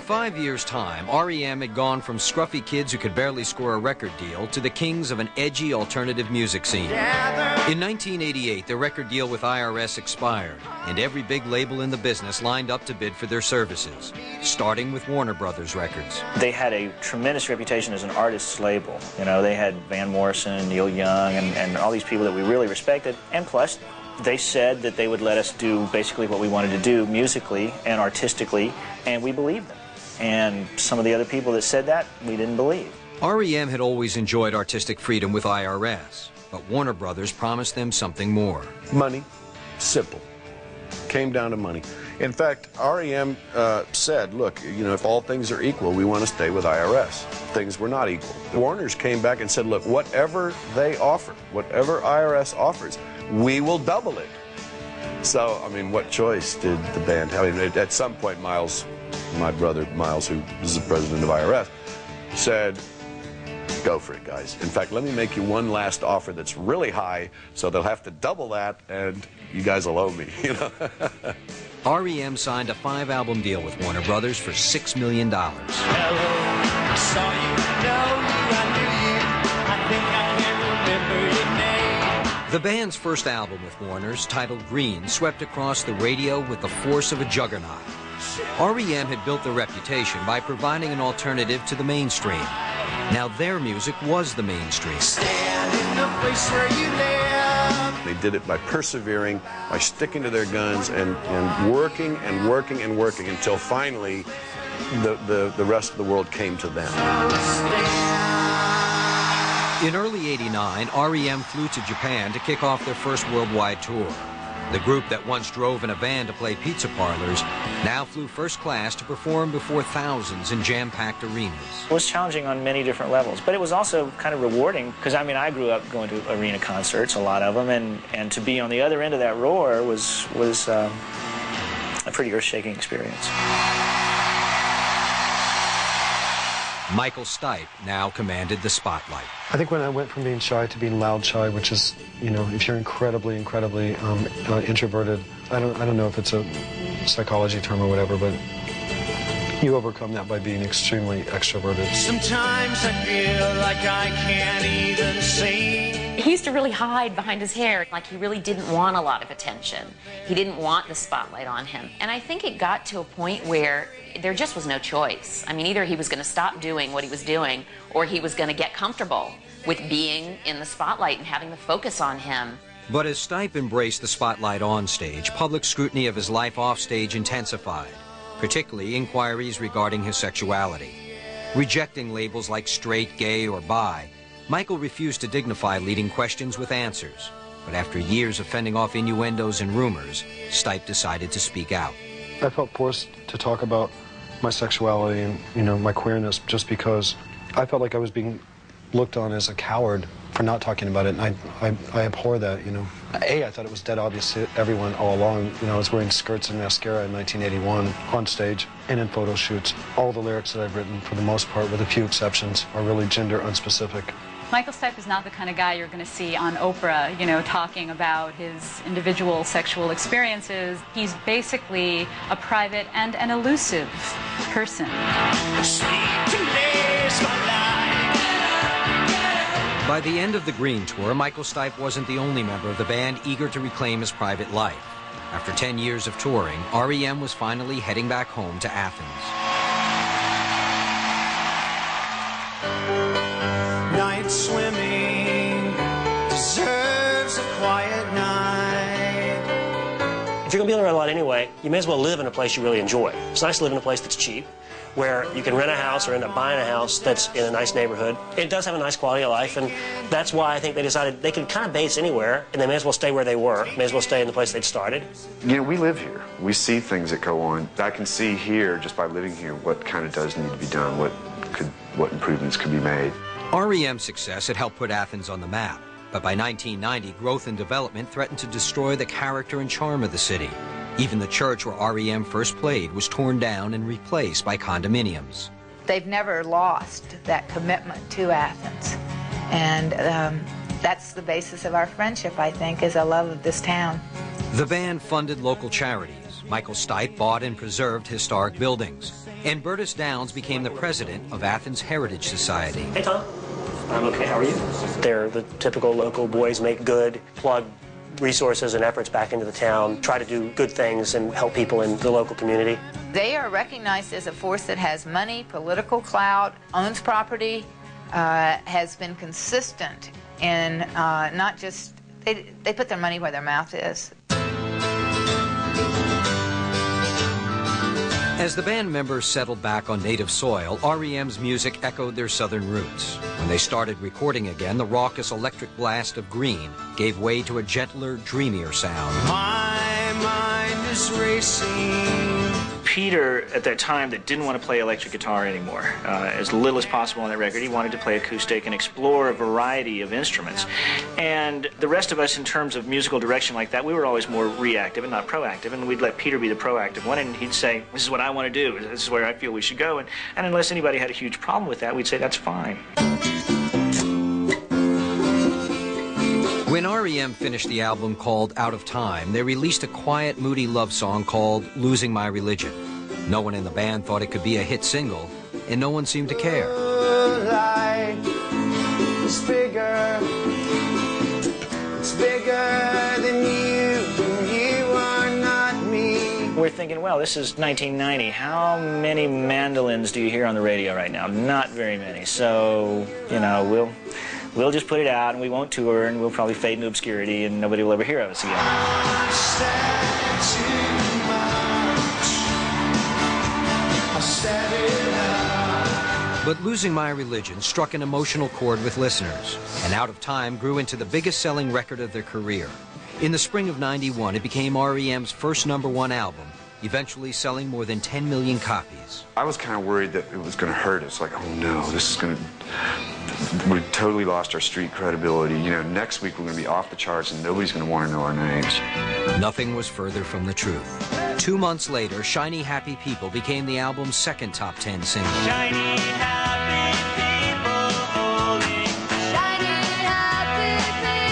5 years' time, R.E.M. had gone from scruffy kids who could barely score a record deal to the kings of an edgy alternative music scene. In 1988, the record deal with IRS expired, and every big label in the business lined up to bid for their services, starting with Warner Brothers Records. They had a tremendous reputation as an artist's label. You know, they had Van Morrison, Neil Young, and all these people that we really respected, and plus, they said that they would let us do basically what we wanted to do musically and artistically, and we believed them. And some of the other people that said that, we didn't believe. R.E.M. had always enjoyed artistic freedom with IRS, but Warner Brothers promised them something more. Money. Simple. Came down to money. In fact, R.E.M. said, look, you know, if all things are equal, we want to stay with IRS. Things were not equal. The Warners came back and said, look, whatever they offer, whatever IRS offers, we will double it. So, I mean, what choice did the band have? I mean, at some point, Miles, my brother Miles, who is the president of IRS, said, go for it, guys. In fact, let me make you one last offer that's really high, so they'll have to double that, and you guys will owe me, you know? R.E.M. signed a 5-album deal with Warner Brothers for $6 million. The band's first album with Warner's, titled Green, swept across the radio with the force of a juggernaut. R.E.M. had built their reputation by providing an alternative to the mainstream. Now their music was the mainstream. Stand in the place where you live. They did it by persevering, by sticking to their guns, and working and working and working until finally the rest of the world came to them. In early '89, R.E.M. flew to Japan to kick off their first worldwide tour. The group that once drove in a van to play pizza parlors now flew first class to perform before thousands in jam-packed arenas. It was challenging on many different levels, but it was also kind of rewarding, because I mean, I grew up going to arena concerts, a lot of them, and to be on the other end of that roar was a pretty earth-shaking experience. Michael Stipe now commanded the spotlight. I think when I went from being shy to being loud shy, which is, you know, if you're incredibly introverted, I don't know if it's a psychology term or whatever, but you overcome that by being extremely extroverted. Sometimes I feel like I can't even sing. He used to really hide behind his hair, like he really didn't want a lot of attention. He didn't want the spotlight on him. And I think it got to a point where there just was no choice. I mean, either he was going to stop doing what he was doing, or he was going to get comfortable with being in the spotlight and having the focus on him. But as Stipe embraced the spotlight on stage, public scrutiny of his life off stage intensified, particularly inquiries regarding his sexuality. Rejecting labels like straight, gay, or bi, Michael refused to dignify leading questions with answers. But after years of fending off innuendos and rumors, Stipe decided to speak out. I felt forced to talk about my sexuality and, you know, my queerness, just because I felt like I was being looked on as a coward for not talking about it, and I abhor that, you know. I thought it was dead obvious to everyone all along. You know, I was wearing skirts and mascara in 1981 on stage and in photo shoots. All the lyrics that I've written, for the most part, with a few exceptions, are really gender unspecific. Michael Stipe is not the kind of guy you're going to see on Oprah, you know, talking about his individual sexual experiences. He's basically a private and an elusive person. By the end of the Green Tour, Michael Stipe wasn't the only member of the band eager to reclaim his private life. After 10 years of touring, R.E.M. was finally heading back home to Athens. Night swimming deserves a quiet night. If you're going to be around a lot anyway, you may as well live in a place you really enjoy. It's nice to live in a place that's cheap, where you can rent a house or end up buying a house that's in a nice neighborhood. It does have a nice quality of life, and that's why I think they decided they could kind of base anywhere, and they may as well stay where they were, may as well stay in the place they'd started. You know, we live here. We see things that go on. I can see here, just by living here, what kind of does need to be done, what improvements could be made. R.E.M's success had helped put Athens on the map, but by 1990, growth and development threatened to destroy the character and charm of the city. Even the church where R.E.M. first played was torn down and replaced by condominiums. They've never lost that commitment to Athens, and that's the basis of our friendship, I think, is a love of this town. The band funded local charities, Michael Stipe bought and preserved historic buildings. And Bertus Downs became the president of Athens Heritage Society. Hey, Tom. I'm okay. How are you? They're the typical local boys make good, plug resources and efforts back into the town, try to do good things and help people in the local community. They are recognized as a force that has money, political clout, owns property, has been consistent in not just, they put their money where their mouth is. As the band members settled back on native soil, R.E.M's music echoed their southern roots. When they started recording again, the raucous electric blast of Green gave way to a gentler, dreamier sound. My mind is racing. Peter, at that time, that didn't want to play electric guitar anymore. As little as possible on that record. He wanted to play acoustic and explore a variety of instruments. And the rest of us, in terms of musical direction like that, we were always more reactive and not proactive, and we'd let Peter be the proactive one, and he'd say, this is what I want to do, this is where I feel we should go, and unless anybody had a huge problem with that, we'd say, that's fine. When R.E.M. finished the album called Out of Time, they released a quiet, moody love song called Losing My Religion. No one in the band thought it could be a hit single, and no one seemed to care. It's bigger than you are not me. We're thinking, well, this is 1990. How many mandolins do you hear on the radio right now? Not very many. So, you know, we'll just put it out, and we won't tour, and we'll probably fade into obscurity, and nobody will ever hear of us again. But Losing My Religion struck an emotional chord with listeners, and Out of Time grew into the biggest selling record of their career. In the spring of '91, it became R.E.M's first #1 album, eventually selling more than 10 million copies. I was kind of worried that it was going to hurt us. Like, oh no, this is going to... We totally lost our street credibility. You know, next week we're going to be off the charts and nobody's going to want to know our names. Nothing was further from the truth. 2 months later, Shiny Happy People became the album's second top 10 single. Shiny happy people holding. Shiny happy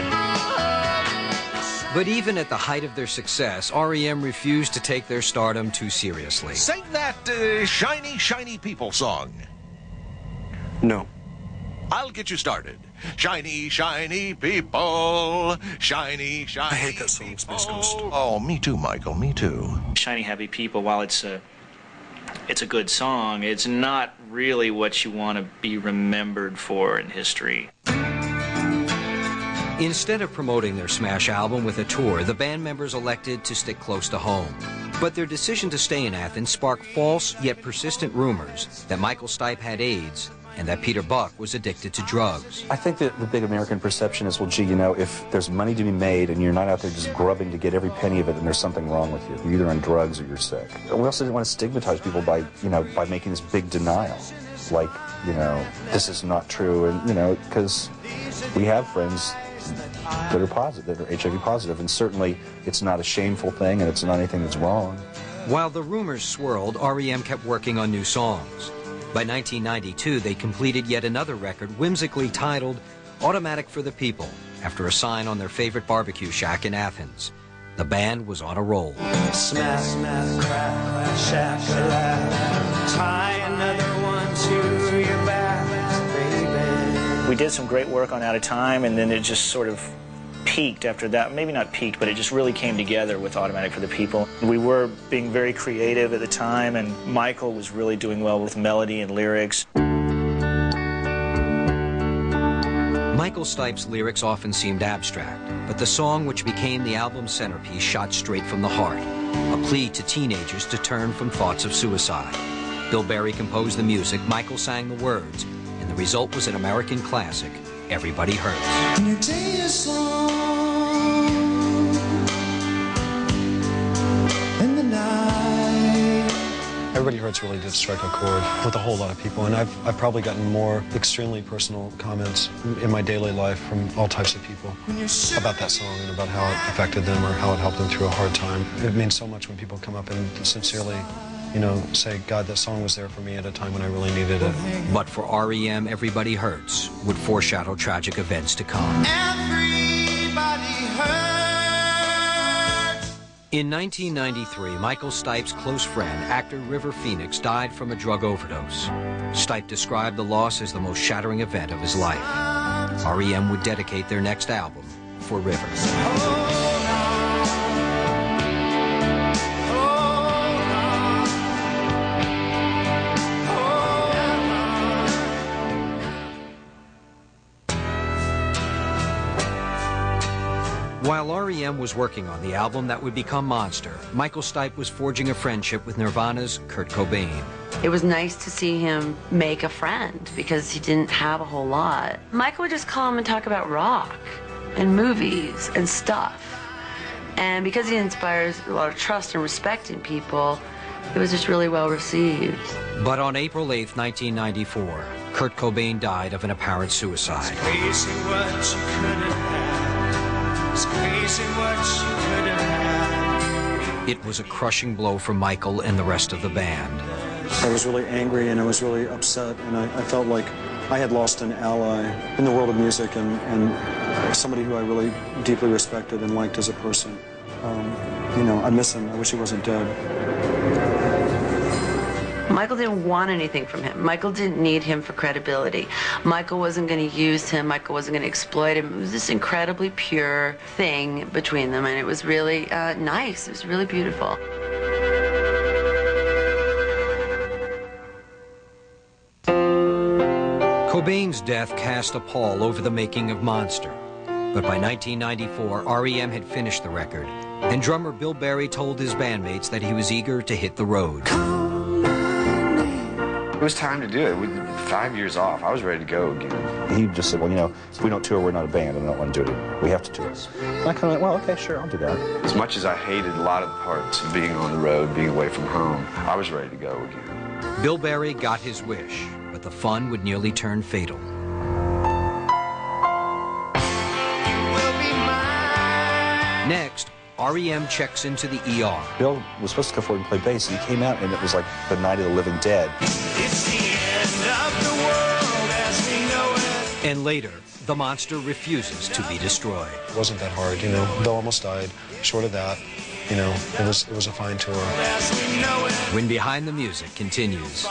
people holding. But even at the height of their success, R.E.M. refused to take their stardom too seriously. Sing that Shiny, Shiny People song. No. I'll get you started. Shiny, shiny people. Shiny, shiny. I hate that song, Space Ghost. Oh, me too, Michael. Me too. Shiny Happy People, while it's a good song, it's not really what you want to be remembered for in history. Instead of promoting their smash album with a tour, the band members elected to stick close to home. But their decision to stay in Athens sparked false yet persistent rumors that Michael Stipe had AIDS and that Peter Buck was addicted to drugs. I think that the big American perception is, well, gee, you know, if there's money to be made and you're not out there just grubbing to get every penny of it, then there's something wrong with you. You're either on drugs or you're sick. And we also didn't want to stigmatize people by, you know, by making this big denial. Like, you know, this is not true, and, you know, because we have friends that are positive, that are HIV positive, and certainly it's not a shameful thing and it's not anything that's wrong. While the rumors swirled, R.E.M. kept working on new songs. By 1992, they completed yet another record whimsically titled Automatic for the People, after a sign on their favorite barbecue shack in Athens. The band was on a roll. Smash, smash, crack, crack, shack, laugh. Tie another one to your back, baby. We did some great work on Out of Time, and then it just sort of peaked after that. Maybe not peaked, but it just really came together with Automatic for the People. We were being very creative at the time, and Michael was really doing well with melody and lyrics. Michael Stipe's lyrics often seemed abstract, but the song which became the album's centerpiece shot straight from the heart, a plea to teenagers to turn from thoughts of suicide. Bill Berry composed the music, Michael sang the words, and the result was an American classic, Everybody Hurts. When your day is long and the night. Everybody Hurts really did strike a chord with a whole lot of people, and I've probably gotten more extremely personal comments in my daily life from all types of people about that song and about how it affected them or how it helped them through a hard time. It means so much when people come up and sincerely, you know, say, God, that song was there for me at a time when I really needed it. But for R.E.M., Everybody Hurts would foreshadow tragic events to come. Everybody hurts. In 1993, Michael Stipe's close friend, actor River Phoenix, died from a drug overdose. Stipe described the loss as the most shattering event of his life. R.E.M. would dedicate their next album for River. While R.E.M. was working on the album that would become Monster, Michael Stipe was forging a friendship with Nirvana's Kurt Cobain. It was nice to see him make a friend because he didn't have a whole lot. Michael would just call him and talk about rock and movies and stuff. And because he inspires a lot of trust and respect in people, it was just really well received. But on April 8th, 1994, Kurt Cobain died of an apparent suicide. It's crazy what you could have had. It's crazy what you could have had. It was a crushing blow for Michael and the rest of the band. I was really angry and I was really upset, and I felt like I had lost an ally in the world of music and somebody who I really deeply respected and liked as a person. You know, I miss him. I wish he wasn't dead. Michael didn't want anything from him. Michael didn't need him for credibility. Michael wasn't going to use him. Michael wasn't going to exploit him. It was this incredibly pure thing between them, and it was really nice. It was really beautiful. Cobain's death cast a pall over the making of Monster. But by 1994, R.E.M. had finished the record, and drummer Bill Berry told his bandmates that he was eager to hit the road. It was time to do it. 5 years off, I was ready to go again. He just said, well, you know, if we don't tour, we're not a band, and I don't want to do it. We have to tour. And I kind of went, well, okay, sure, I'll do that. As much as I hated a lot of the parts of being on the road, being away from home, I was ready to go again. Bill Berry got his wish, but the fun would nearly turn fatal. Next, R.E.M. checks into the ER. Bill was supposed to go forward and play bass, and he came out, and it was like the Night of the Living Dead. It's the end of the world as we know it. And later, the monster refuses to be destroyed. It wasn't that hard, you know. Bill almost died. Short of that, you know, it was a fine tour. As we know it. When Behind the Music continues.